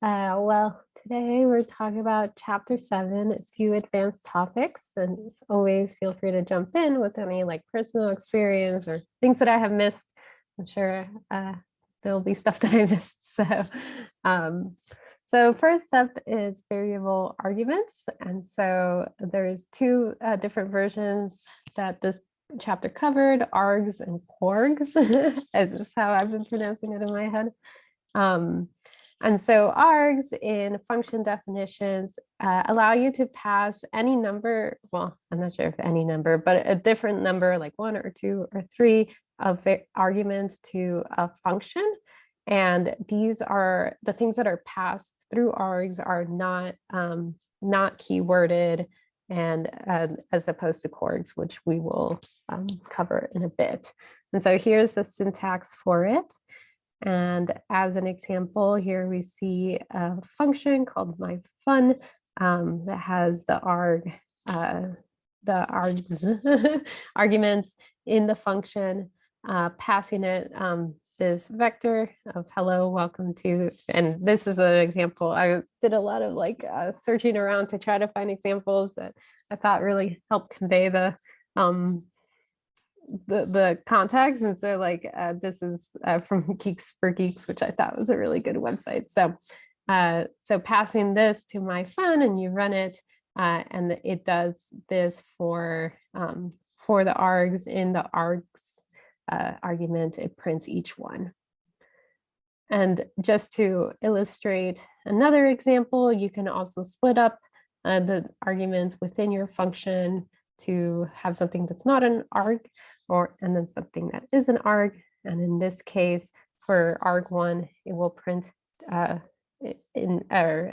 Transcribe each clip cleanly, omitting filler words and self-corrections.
Well, today we're talking about chapter 7, a few advanced topics, and as always feel free to jump in with any like personal experience or things that I have missed. I'm sure there'll be stuff that I missed. So first up is variable arguments. And so there's two different versions that this chapter covered, Args and Porgs. Is how I've been pronouncing it in my head. And so args in function definitions allow you to pass any number, well, I'm not sure if any number, but a different number like 1 or 2 or 3 of arguments to a function. And these are the things that are passed through args are not keyworded, and as opposed to chords, which we will cover in a bit. And so here's the syntax for it. And as an example, here we see a function called myFun that has the args arguments in the function, passing it this vector of hello, welcome to, and this is an example. I did a lot of like searching around to try to find examples that I thought really helped convey the context. And so like this is from Geeks for Geeks, which I thought was a really good website. So so passing this to myFun and you run it and it does this for the args. In the args argument, it prints each one. And just to illustrate another example, you can also split up the arguments within your function to have something that's not an arg, and then something that is an arg. And in this case, for arg1, it will print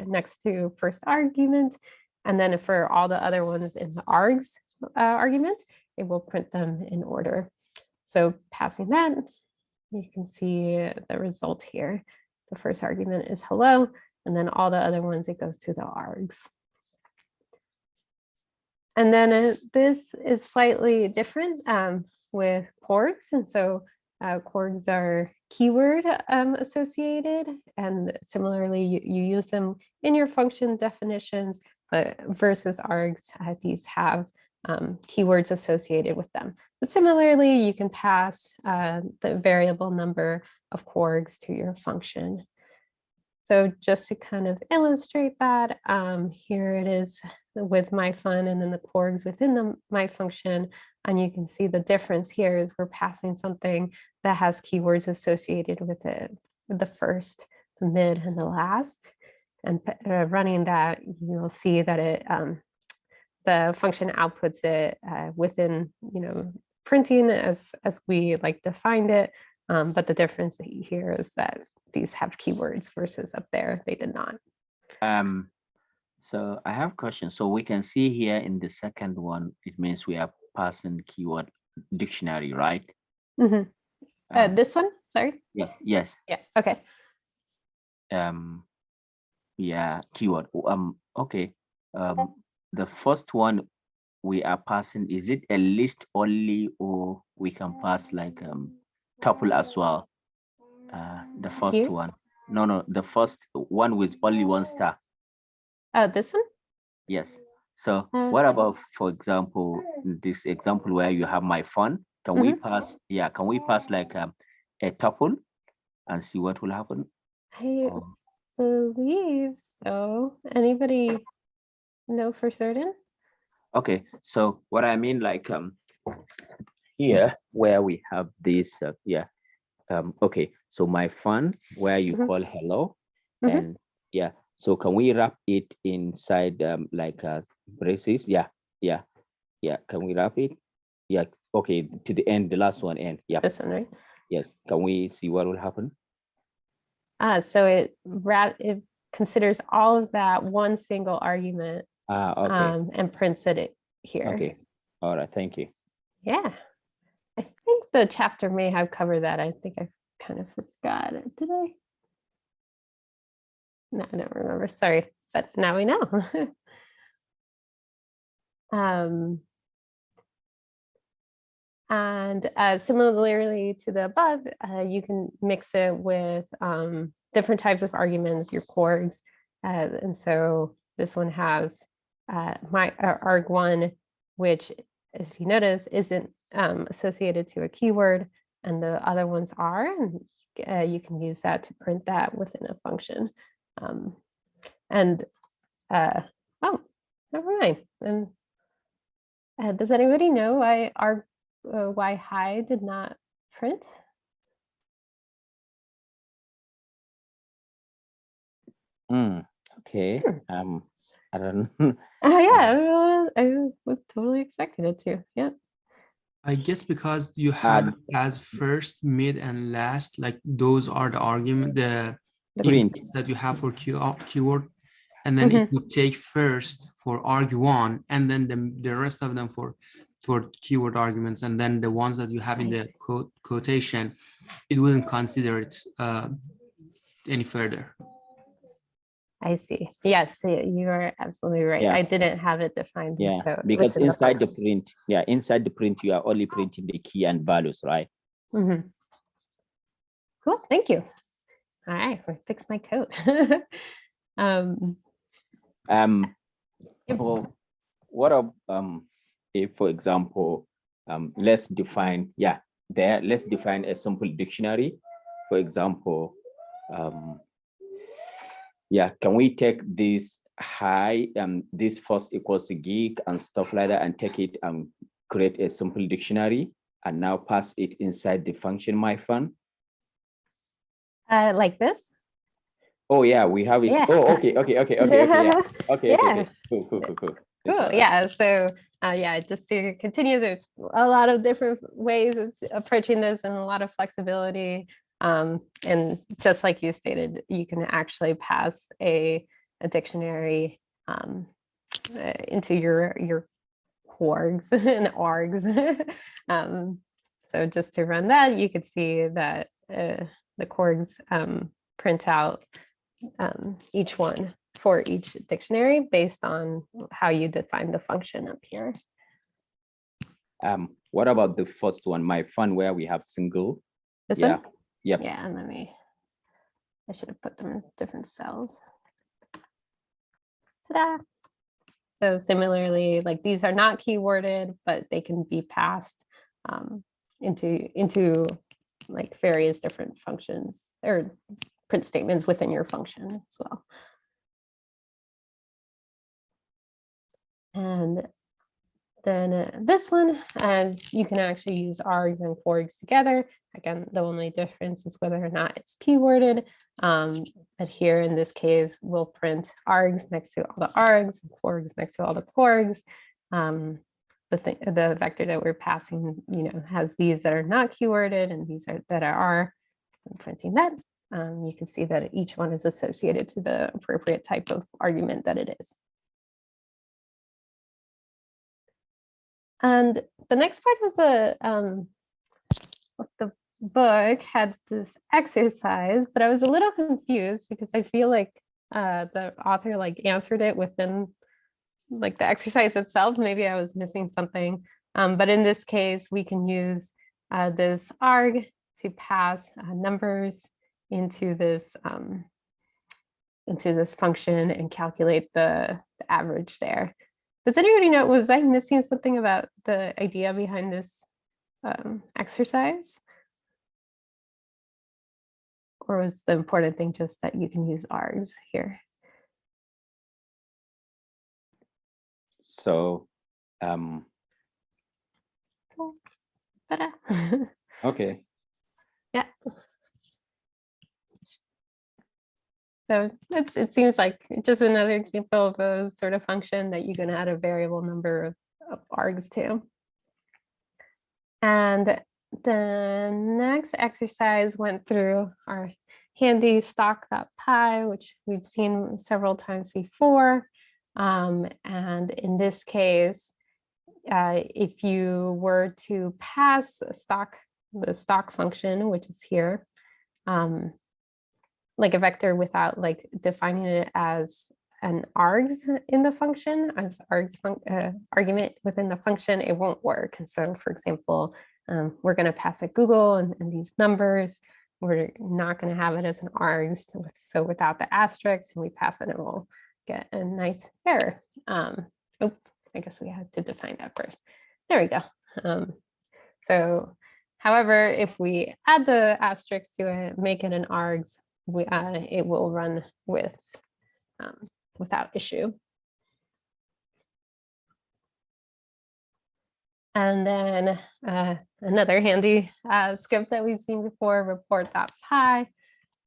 next to first argument. And then for all the other ones in the args argument, it will print them in order. So passing that, you can see the result here. The first argument is hello, and then all the other ones, it goes to the args. And then this is slightly different with chords. And so chords are keyword associated. And similarly, you use them in your function definitions, but versus args, these have keywords associated with them. But similarly, you can pass the variable number of chords to your function. So just to kind of illustrate that, here it is with myFun and then the chords within the my function. And you can see the difference here is we're passing something that has keywords associated with it, with the first, the mid, and the last. And running that, you'll see that it the function outputs it within, printing as we like defined it. But the difference here is that these have keywords versus up there, they did not. So I have a question. So we can see here in the second one, it means we are passing keyword dictionary, right? Mm-hmm. This one, sorry? Yes. Yeah, okay. Yeah, keyword. Okay. The first one we are passing, is it a list only, or we can pass like tuple as well? The first Here? one. No, the first one with only 1 star. This one? Yes. So what about, for example, this example where you have myFun? Can we pass? Yeah, can we pass like a tuple and see what will happen? I believe so. Anybody know for certain? Okay, so what I mean, like here where we have this, okay, so myFun where you call hello, and yeah, so can we wrap it inside like braces? Yeah. Can we wrap it? Yeah. Okay, to the end, the last one end. Yeah. This one, right? Yes. Can we see what will happen? So it considers all of that one single argument. Okay. And prints it here. Okay. All right. Thank you. Yeah. I think the chapter may have covered that. I think I kind of forgot it. Did I? No, I don't remember. Sorry, but now we know. And similarly to the above, you can mix it with different types of arguments, your corgs. And so this one has my arg1, which, if you notice, isn't associated to a keyword, and the other ones are, and you can use that to print that within a function. Oh, never mind. And does anybody know why high did not print? Okay. I don't know. Yeah, I was totally expecting it to. Yeah. I guess because you have it as first, mid, and last, like those are the argument, the print inputs that you have for keyword, and then it would take first for arg1, and then the rest of them for keyword arguments, and then the ones that you have in the quotation, it wouldn't consider it any further. I see. Yes, you are absolutely right. Yeah. I didn't have it defined. Yeah, so because inside the function. print, inside the print, you are only printing the key and values, right? Cool, thank you. All right, we'll fix my code. Well, what of if, for example, let's define a simple dictionary, for example. Can we take this high, this first equals to geek and stuff like that, and take it and create a simple dictionary and now pass it inside the function my fun? Like this? Oh yeah, we have it. Yeah. Oh, okay. Yeah. Okay. Cool. Cool. Yeah. So just to continue, there's a lot of different ways of approaching this and a lot of flexibility. And just like you stated, you can actually pass a dictionary into your corgs and args. So just to run that, you could see that the corgs print out each one for each dictionary based on how you define the function up here. What about the first one, my fun, where we have single? This one? Yep. Yeah, and I should have put them in different cells. Ta-da! So similarly, like these are not keyworded, but they can be passed into like various different functions or print statements within your function as well. And then this one, you can actually use args and corgs together. Again, the only difference is whether or not it's keyworded. But here in this case, we'll print args next to all the args, and corgs next to all the corgs. The vector that we're passing, has these that are not keyworded and these that are. I'm printing that. You can see that each one is associated to the appropriate type of argument that it is. And the next part was the book had this exercise, but I was a little confused because I feel like the author answered it within the exercise itself. Maybe I was missing something. But in this case, we can use this arg to pass numbers into this function and calculate the average there. Does anybody know, was I missing something about the idea behind this exercise? Or was the important thing just that you can use args here? So, okay. Yeah. So it seems like just another example of a sort of function that you can add a variable number of args to. And the next exercise went through our handy stock.py, which we've seen several times before. And in this case, if you were to pass the stock function, which is here, like a vector without defining it as an args in the function, as args argument within the function, it won't work. And so, for example, we're going to pass a Google and these numbers. we're not going to have it as an args. So without the asterisk, and we pass it, and we'll get a nice error. Oh, I guess we had to define that first. There we go. So, however, if we add the asterisk to it, make it an args, it will run with without issue. And then another handy script that we've seen before, report.py.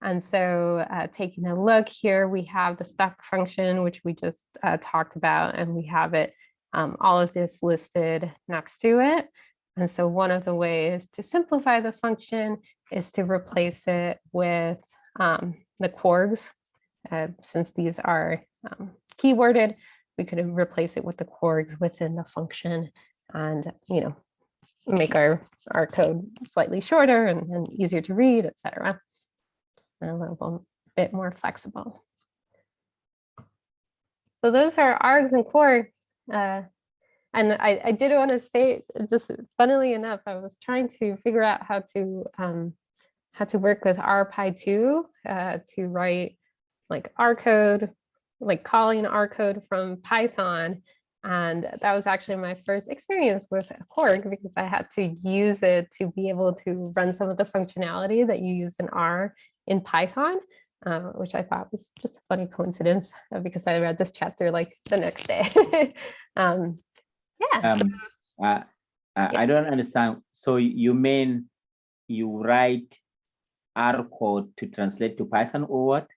And so taking a look here, we have the spec function, which we just talked about, and we have it, all of this listed next to it. And so one of the ways to simplify the function is to replace it with the quargs. Since these are keyworded, we could replace it with the quargs within the function, and make our code slightly shorter and easier to read, etc. And a little bit more flexible. So those are args and quargs. And I did want to state, just funnily enough, I was trying to figure out how to work with rpy2 to write like R code, like calling R code from Python. And that was actually my first experience with a quarg, because I had to use it to be able to run some of the functionality that you use in R in Python, which I thought was just a funny coincidence, because I read this chapter like the next day. Yeah. I don't understand. So you mean you write R code to translate to Python, or what?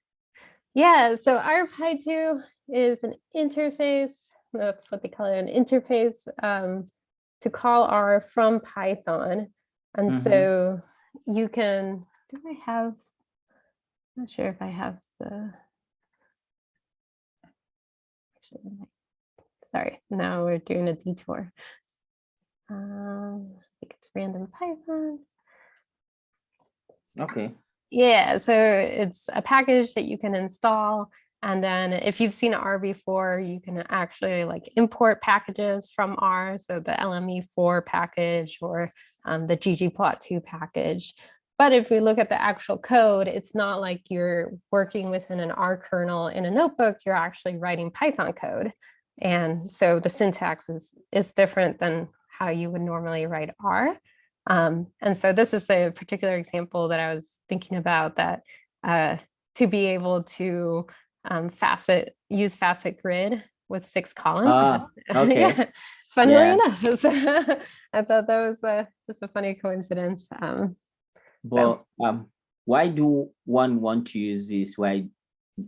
Yeah, so rpy2 is an interface. That's what they call it, an interface to call R from Python. And so you can, I'm not sure if I have the, actually, sorry, now we're doing a detour. I think it's random Python. Okay. Yeah, so it's a package that you can install. And then if you've seen R before, you can actually like import packages from R. So the LME4 package or the ggplot2 package. But if we look at the actual code, it's not like you're working within an R kernel in a notebook, you're actually writing Python code. And so the syntax is different than how you would normally write R. And so this is the particular example that I was thinking about, that to be able to use facet grid with 6 columns. Okay. Yeah, funnily enough. So I thought that was just a funny coincidence. Why do one want to use this? Why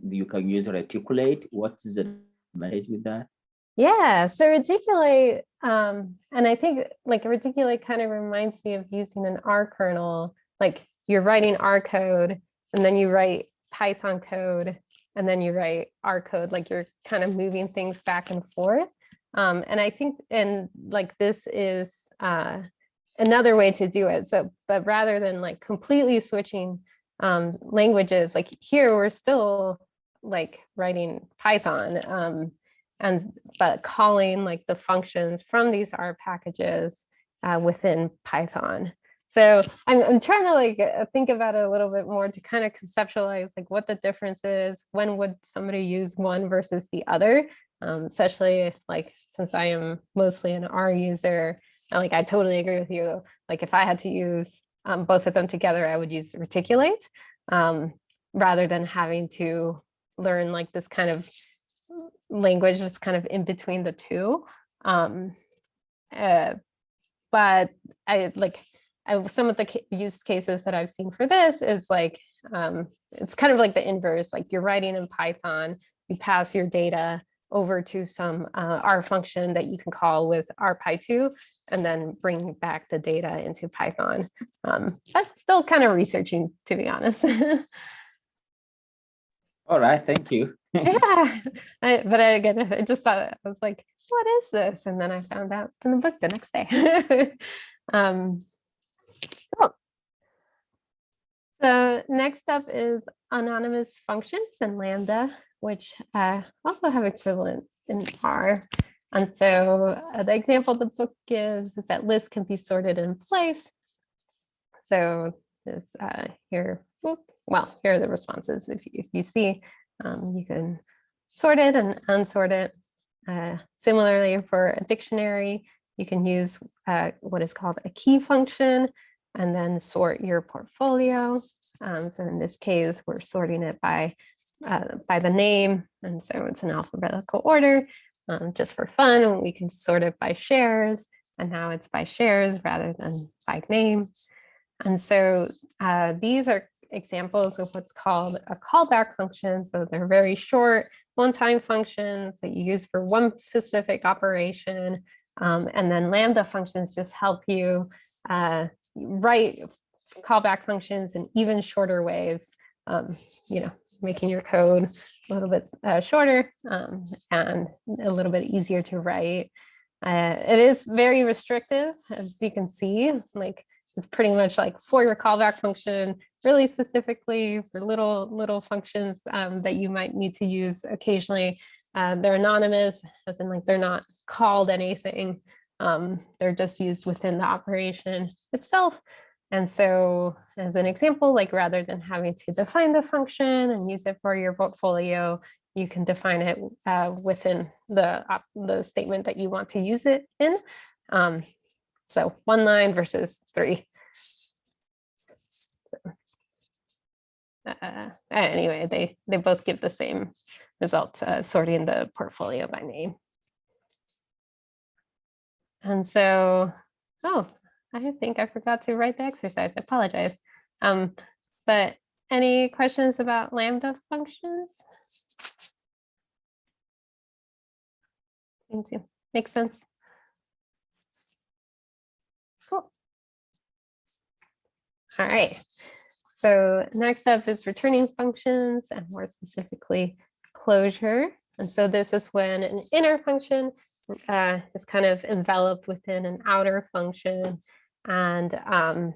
you can use reticulate? What is the advantage with that? Yeah, so reticulate, and I think like reticulate kind of reminds me of using an R kernel. Like you're writing R code, and then you write Python code, and then you write R code, like you're kind of moving things back and forth. And I think, and like this is another way to do it. So, but rather than like completely switching languages, like here we're still like writing Python, but calling like the functions from these R packages within Python. So I'm trying to like think about it a little bit more to kind of conceptualize like what the difference is. When would somebody use one versus the other? Especially like since I am mostly an R user, and like I totally agree with you. Like if I had to use both of them together, I would use reticulate rather than having to learn like this kind of language that's kind of in between the two. But some of the use cases that I've seen for this is like, it's kind of like the inverse, like you're writing in Python, you pass your data over to some R function that you can call with rpy2, and then bring back the data into Python. I'm still kind of researching, to be honest. All right, thank you. Yeah, but again, I just thought, I was like, what is this? And then I found out in the book the next day. So next up is anonymous functions and Lambda, which also have equivalents in R. And so the example the book gives is that lists can be sorted in place. So is here. Well, here are the responses. If you see, you can sort it and unsort it. Similarly, for a dictionary, you can use what is called a key function and then sort your portfolio. So in this case, we're sorting it by the name. And so it's in alphabetical order. Just for fun, we can sort it by shares. And now it's by shares rather than by name. And so these are examples of what's called a callback function. So they're very short one-time functions that you use for one specific operation. And then Lambda functions just help you write callback functions in even shorter ways, making your code a little bit shorter and a little bit easier to write. It is very restrictive, as you can see, like it's pretty much like for your callback function, really specifically for little functions that you might need to use occasionally. They're anonymous, as in like they're not called anything. They're just used within the operation itself. And so as an example, like rather than having to define the function and use it for your portfolio, you can define it within the statement that you want to use it in. So 1 line versus 3. Anyway, they both give the same result, sorting the portfolio by name. And so, I think I forgot to write the exercise. I apologize. But any questions about Lambda functions? Seems to make sense. Cool. All right. So next up is returning functions, and more specifically closure. And so this is when an inner function is kind of enveloped within an outer function, and the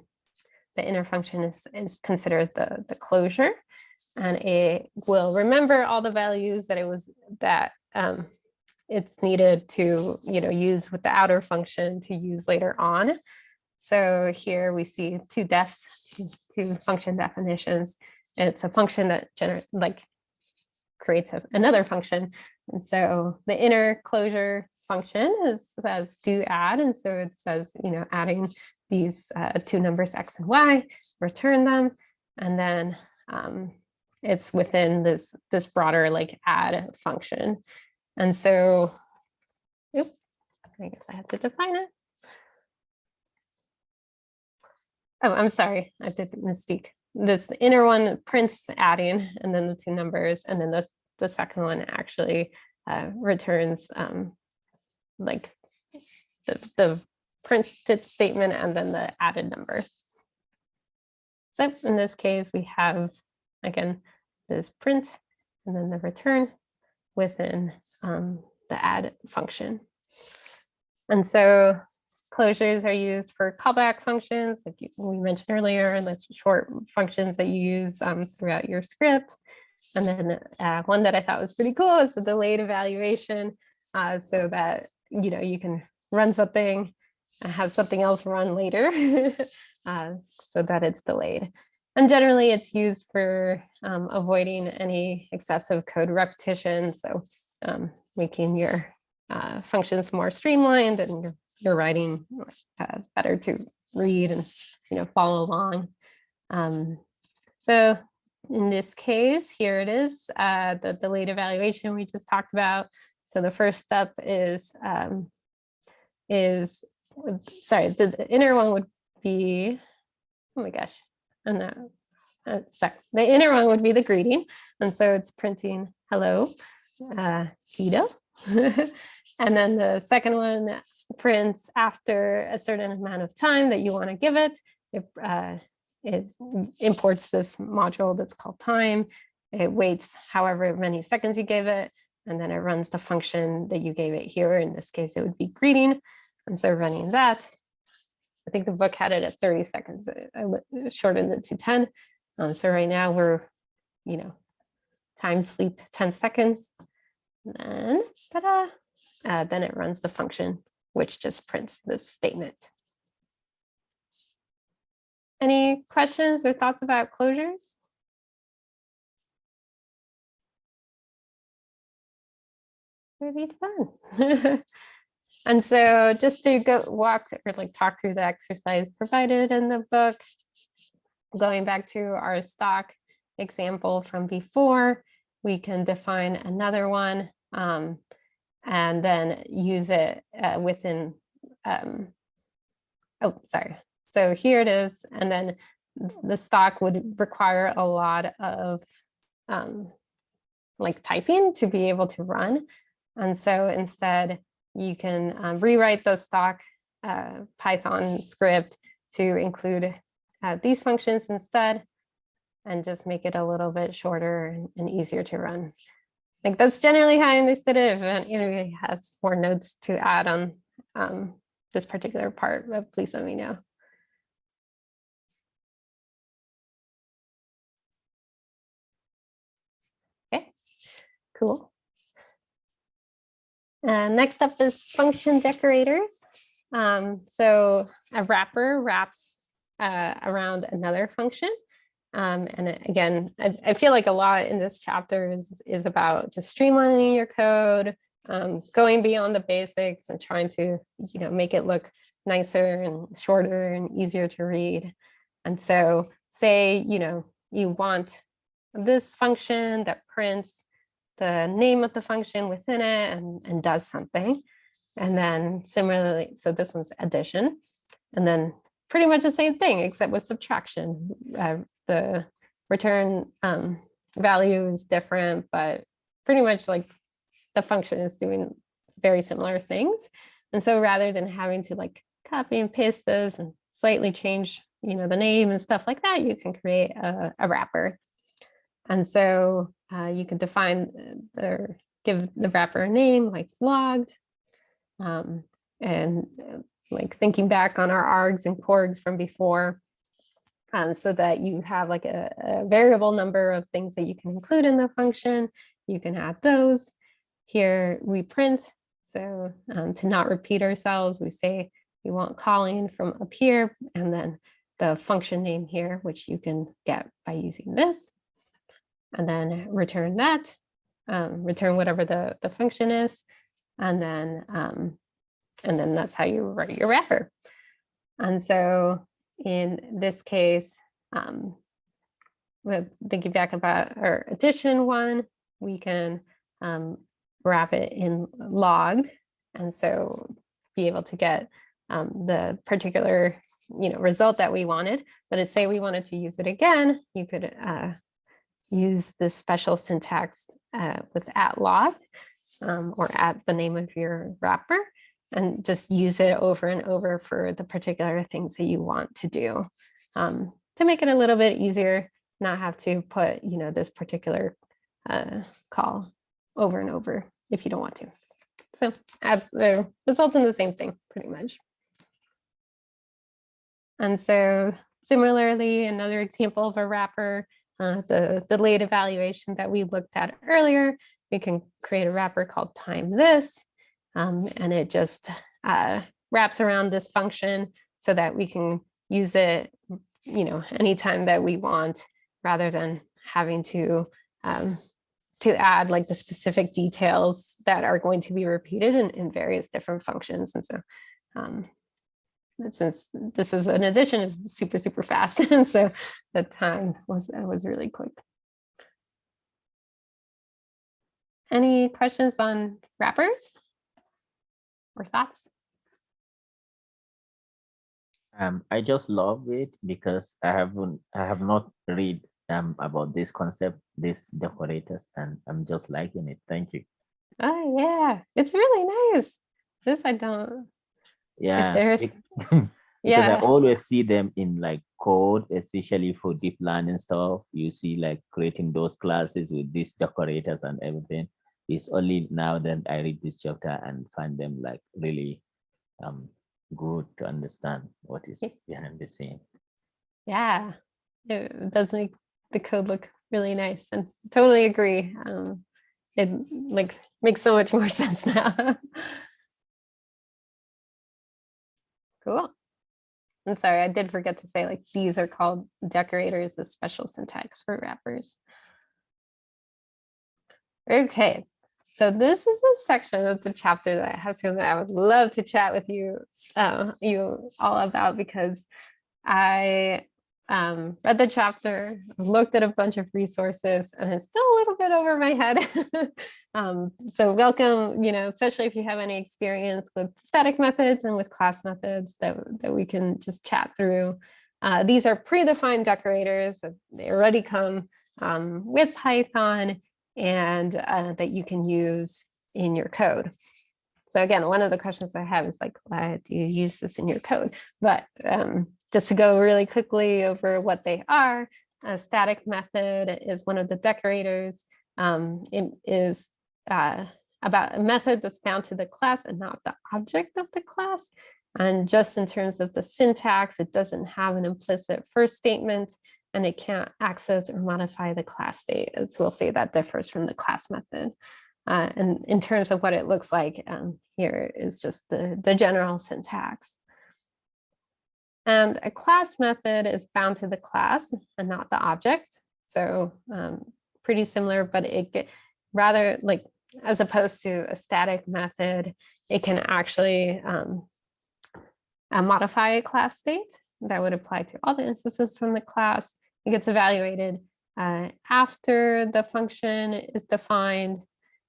inner function is considered the closure, and it will remember all the values that it's needed to use with the outer function to use later on. So here we see two function definitions. It's a function that creates another function. And so the inner closure function says do add. And so it says, adding these two numbers, X and Y, return them. And then it's within this broader add function. And so, I guess I have to define it. Oh, I'm sorry, I did misspeak. The inner one prints adding, and then the two numbers, and then the second one actually returns the printed statement and then the added number. So in this case, we have, again, this print and then the return within the add function. And so closures are used for callback functions, like we mentioned earlier, and that's short functions that you use throughout your script. And then one that I thought was pretty cool is the delayed evaluation, so that you can run something and have something else run later, so that it's delayed. And generally, it's used for avoiding any excessive code repetition, so making your functions more streamlined and your writing better to read and follow along. So in this case, here it is, the delayed evaluation we just talked about. So the first step is sorry, the inner one would be, oh my gosh, and sorry, the inner one would be the greeting, and so it's printing hello, Guido. And then the second one prints after a certain amount of time that you want to give it. It imports this module that's called time. It waits however many seconds you gave it, and then it runs the function that you gave it here. In this case, it would be greeting. And so running that, I think the book had it at 30 seconds. I shortened it to 10. So right now we're, time sleep 10 seconds. And then, ta-da! Then it runs the function, which just prints this statement. Any questions or thoughts about closures? Really fun. And so just to walk or talk through the exercise provided in the book, going back to our stock example from before, we can define another one and then use it within, oh, sorry. So here it is. And then the stock would require a lot of typing to be able to run. And so instead you can rewrite the stock Python script to include these functions instead, and just make it a little bit shorter and easier to run. That's generally how I understood it. If anybody has more notes to add on this particular part, but please let me know. Okay, cool. Next up is function decorators. So a wrapper wraps around another function. And again, I feel like a lot in this chapter is about just streamlining your code, going beyond the basics and trying to make it look nicer and shorter and easier to read. And so say you want this function that prints the name of the function within it and does something. And then similarly, so this one's addition, and then pretty much the same thing except with subtraction. The return value is different, but pretty much the function is doing very similar things. And so rather than having to copy and paste this and slightly change the name and stuff like that, you can create a wrapper. And so you can define give the wrapper a name like logged, and thinking back on our args and porgs from before, so that you have a variable number of things that you can include in the function. You can add those. Here we print, so to not repeat ourselves, we say we want calling from up here, and then the function name here, which you can get by using this, and then return that, return whatever the function is, and then that's how you write your wrapper. And so in this case, we're thinking back about our addition one, we can wrap it in logged, and so be able to get the particular result that we wanted. But to say we wanted to use it again, you could use this special syntax with @log or at the name of your wrapper, and just use it over and over for the particular things that you want to do, to make it a little bit easier, not have to put this particular call over and over if you don't want to. So results in the same thing pretty much. And so similarly, another example of a wrapper, the late evaluation that we looked at earlier, we can create a wrapper called time this, and it just wraps around this function so that we can use it anytime that we want, rather than having to add the specific details that are going to be repeated in various different functions. And so since this is an addition, is super, super fast. And so the time was really quick. Any questions on wrappers or thoughts? I just love it because I have not read about this concept, these decorators, and I'm just liking it. Thank you. Oh yeah, it's really nice. This I don't. Yeah. Because I always see them in code, especially for deep learning stuff. You see creating those classes with these decorators and everything. It's only now that I read this chapter and find them really good to understand what is behind the scene. Yeah, it does make the code look really nice, and totally agree. It makes so much more sense now. Cool. I'm sorry, I did forget to say, like, these are called decorators, the special syntax for wrappers. Okay, so this is a section of the chapter that I have to admit I would love to chat with you, you all about, because I read the chapter, looked at a bunch of resources, and it's still a little bit over my head. So welcome, especially if you have any experience with static methods and with class methods that we can just chat through. These are predefined decorators. They already come with Python, and that you can use in your code. So again, one of the questions I have is like, why do you use this in your code? But just to go really quickly over what they are, a static method is one of the decorators. It is about a method that's bound to the class and not the object of the class. And just in terms of the syntax, it doesn't have an implicit first statement, and it can't access or modify the class state. As we'll say, that differs from the class method. And in terms of what it looks like, here is just the general syntax. And a class method is bound to the class and not the object. So pretty similar, but it rather, like, as opposed to a static method, it can actually modify a class state that would apply to all the instances from the class. It gets evaluated after the function is defined.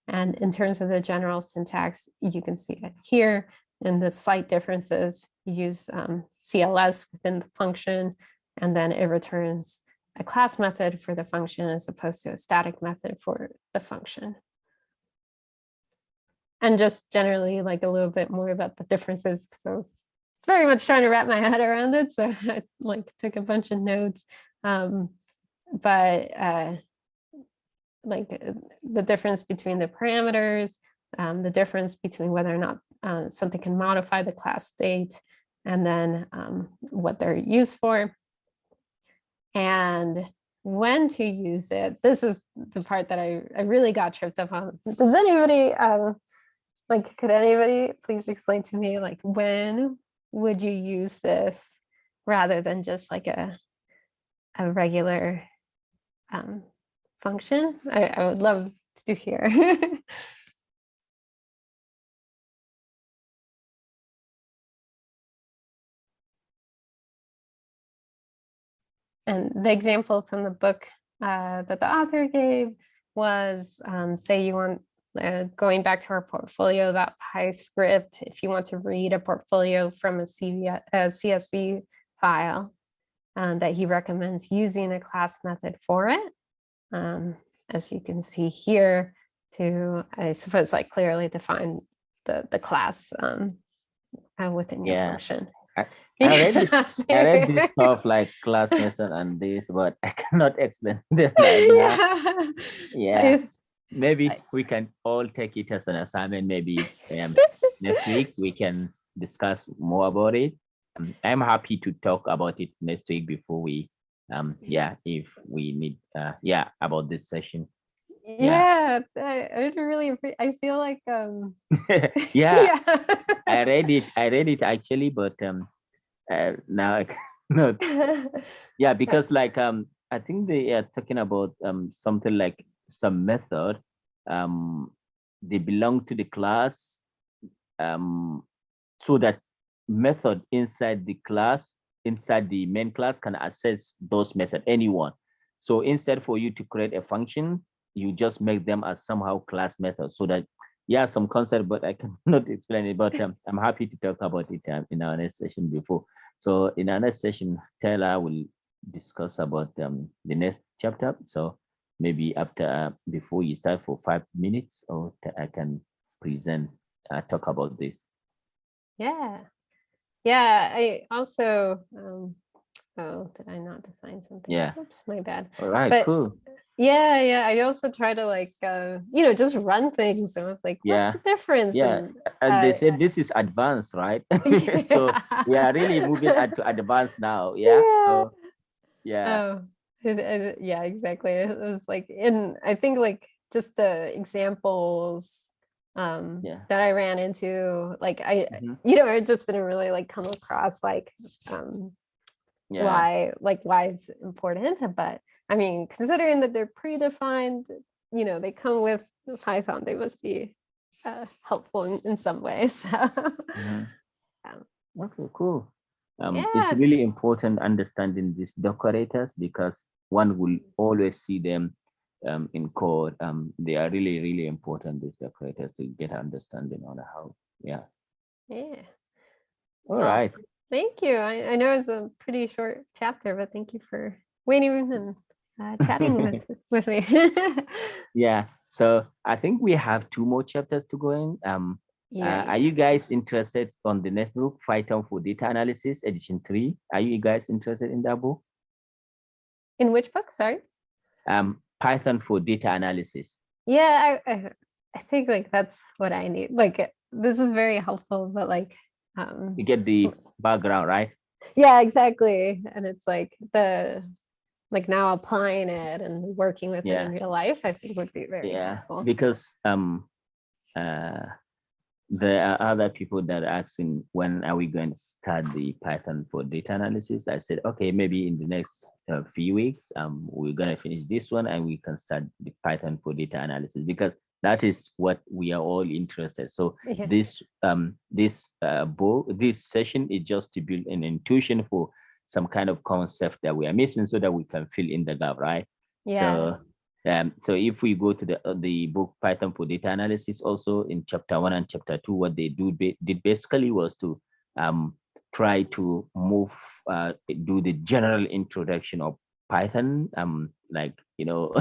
And in terms of the general syntax, you can see it here. And the slight differences, you use CLS within the function, and then it returns a class method for the function as opposed to a static method for the function. And just generally, like, a little bit more about the differences, because I was very much trying to wrap my head around it. So I took a bunch of notes. Like the difference between the parameters, the difference between whether or not something can modify the class state, and then what they're used for, and when to use it. This is the part that I really got tripped up on. Does anybody, could anybody please explain to me, like, when would you use this rather than just like a regular function? I would love to hear. And the example from the book that the author gave was, say you want, going back to our portfolio.py script, if you want to read a portfolio from a CSV file, that he recommends using a class method for it. As you can see here, to, I suppose, like, clearly define the class within your function. I read this stuff like class method and this, but I cannot explain this right now. Yeah, maybe we can all take it as an assignment. Maybe next week we can discuss more about it. I'm happy to talk about it next week before we if we need about this session. I really, I feel like yeah. I read it actually, but now I cannot. Yeah, because like I think they are talking about something like some method, they belong to the class, so that method inside the class, inside the main class, can access those methods, anyone. So instead for you to create a function, you just make them as somehow class methods, so that some concept, but I cannot explain it. But I'm happy to talk about it in our next session before. So in our next session, Taylor will discuss about the next chapter. So maybe after before you start for 5 minutes, or I can present talk about this. I also did I not define something? Oops, my bad. All right, cool. I also try to, like, just run things. And I was like, what's the difference? And they said this is advanced, right? So we are really moving to advanced now. So exactly. It was like, I think, like, just the examples Yeah. that I ran into. Like I, Mhm. I just didn't really like come across like Yeah. why it's important. But I mean, considering that they're predefined, they come with Python, they must be helpful in some ways. So, Mhm. um, Okay, cool. It's yeah. really important understanding these decorators because one will always see them in code. They are really, really important, these decorators, to get understanding on how. Yeah. Yeah. All Well, right. thank you. I know it's a pretty short chapter, but thank you for waiting and chatting with me. Yeah. So I think we have 2 more chapters to go in. Are you guys interested on the next book, Python for Data Analysis, Edition 3? Are you guys interested in that book? In which book? Sorry. Python for Data Analysis. Yeah, I think like that's what I need. Like this is very helpful, but like You get the background, right? yeah, exactly. And it's like now applying it and working with it in real life, I think would be very helpful. Because there are other people that are asking when are we going to start the Python for data analysis. I said, okay, maybe in the next few weeks, we're gonna finish this one and we can start the Python for data analysis because that is what we are all interested. So Yeah. this this session is just to build an intuition for some kind of concept that we are missing so that we can fill in the gap, right? Yeah. So if we go to the book Python for Data Analysis, also in chapter 1 and chapter 2, what they did basically was to try to do the general introduction of Python,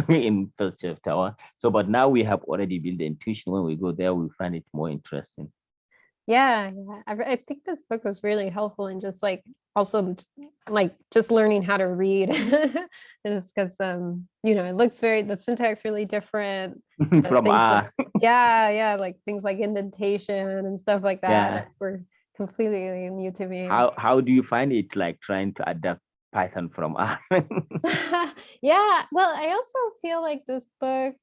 in first chapter 1. So, but now we have already built the intuition. When we go there, we find it more interesting. Yeah, I think this book was really helpful in just like also like just learning how to read. Just because it looks the syntax really different. From R. Yeah, like things like indentation and stuff like that Yeah. were completely new to me. How do you find it like trying to adapt Python from R? Yeah, well, I also feel like this book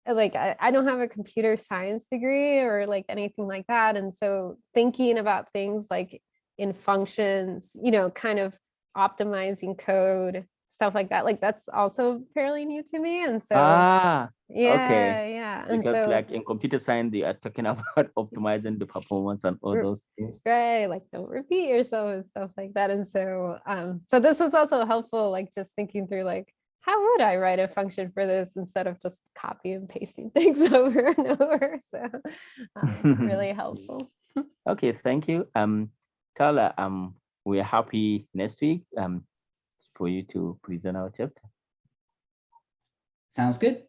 like I don't have a computer science degree or like anything like that, and so thinking about things like in functions, kind of optimizing code, stuff like that, like that's also fairly new to me. And so Okay. yeah, and Because so like in computer science, they are talking about optimizing the performance and all those things. right, like don't repeat yourself and stuff like that. And so so this was also helpful, like just thinking through like how would I write a function for this instead of just copy and pasting things over and over. So really helpful. Okay, thank you. Tala, we're happy next week for you to present our chapter. Sounds good.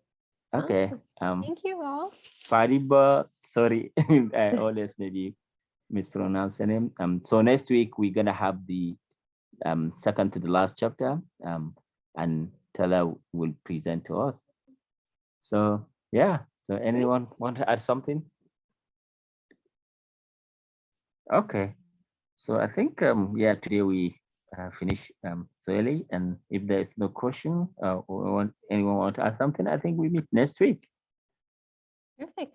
Okay. Thank you all. Fariba, sorry, I always maybe mispronounce the name. So next week we're gonna have the second to the last chapter. And Tala will present to us. So yeah. So anyone want to add something? Okay. So I think yeah, today we finish so early, and if there's no question or anyone want to add something, I think we meet next week. Perfect.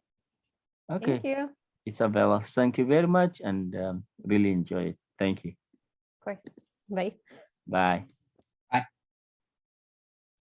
Okay. Thank you. Isabella, thank you very much, and really enjoy it. Thank you. Of course. Bye. Bye.